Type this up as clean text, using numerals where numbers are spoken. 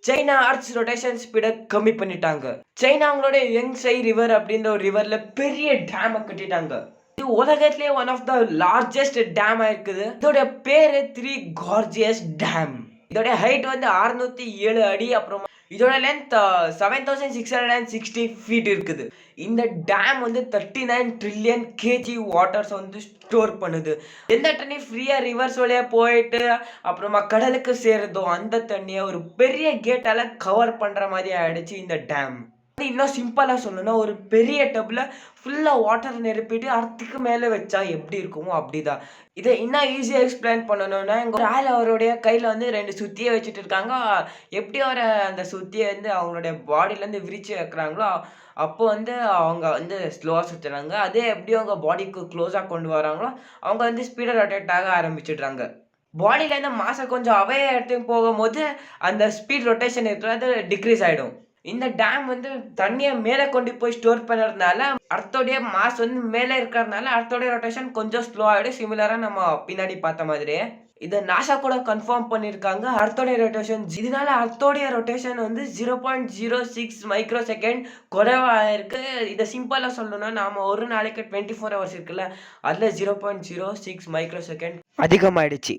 China earth's rotation ஸ்பீடை கம்மி பண்ணிட்டாங்க. சைனா அவங்களோட யங்சை ரிவர் அப்படின்ற ஒரு ரிவர்ல பெரிய டேமை கட்டிட்டாங்க. இது உலகத்திலேயே ஒன் ஆஃப் த லார்ஜஸ்ட் டேமா இருக்குது. இதோட பேரு 3 கார்ஜியஸ் டேம். இதோட ஹைட் வந்து 607 அடி. அப்புறம் இதோட லென்த் 7660 ஃபீட் இருக்குது. இந்த டேம் வந்து 39 ட்ரில்லியன் கேஜி வாட்டர்ஸ் வந்து ஸ்டோர் பண்ணுது. எந்த தண்ணி ஃப்ரீயா ரிவர்ஸ் வழியா போயிட்டு அப்புறமா கடலுக்கு சேருதோ அந்த தண்ணியை ஒரு பெரிய கேட்டால கவர் பண்ற மாதிரி ஆயிடுச்சு இந்த டேம். இன்னும் சிம்பிளா சொல்லணும்னா ஒரு பெரிய டப்ல ஃபுல்லா வாட்டர் நிரப்பிட்டு அர்த்துக்கு மேல வச்சா எப்படி இருக்குமோ அப்படிதான். இதை இன்னும் ஈஸியா எக்ஸ்பிளைன் பண்ணணும்னா எங்க ஆள் அவருடைய கையில வந்து 2 சுத்தியை வச்சுட்டு இருக்காங்க. எப்படி அவரை அந்த சுத்தியை வந்து அவங்களுடைய பாடியில இருந்து விரிச்சு வைக்கிறாங்களோ அப்போ வந்து அவங்க வந்து ஸ்லோவா சுத்துறாங்க. அதே எப்படி அவங்க பாடிக்கு க்ளோஸா கொண்டு வராங்களோ அவங்க வந்து ஸ்பீடா ரொட்டேட் ஆக ஆரம்பிச்சிடுறாங்க. பாடியில இருந்து மாச கொஞ்சம் அவைய எடுத்துன்னு போகும்போது அந்த ஸ்பீட் ரொட்டேஷன் இருக்கிறது டிக்ரீஸ் ஆயிடும். இந்த டேம் வந்து தண்ணிய மேல கொண்டு போய் ஸ்டோர் பண்ணறதுனால அர்த்தோடைய மாஸ் வந்து மேல இருக்கிறதுனால அர்த்தோடைய ரொட்டேஷன் கொஞ்சம் ஸ்லோ ஆயிடும். சிமிலரா நம்ம பின்னாடி பார்த்த மாதிரியே. இத நாசா கூட கன்ஃபார்ம் பண்ணியிருக்காங்க. அர்த்தோடைய ரொட்டேஷன் இதனால அர்த்தோடைய ரொட்டேஷன் வந்து 0.06 மைக்ரோ செகண்ட் குறைவா இருக்கு. இத சிம்பிளா சொல்லணும்னா நாம ஒரு நாளைக்கு 24 ஹவர்ஸ் இருக்குல்ல, அதுல 0.06 மைக்ரோ செகண்ட் அதிகமாயிடுச்சு.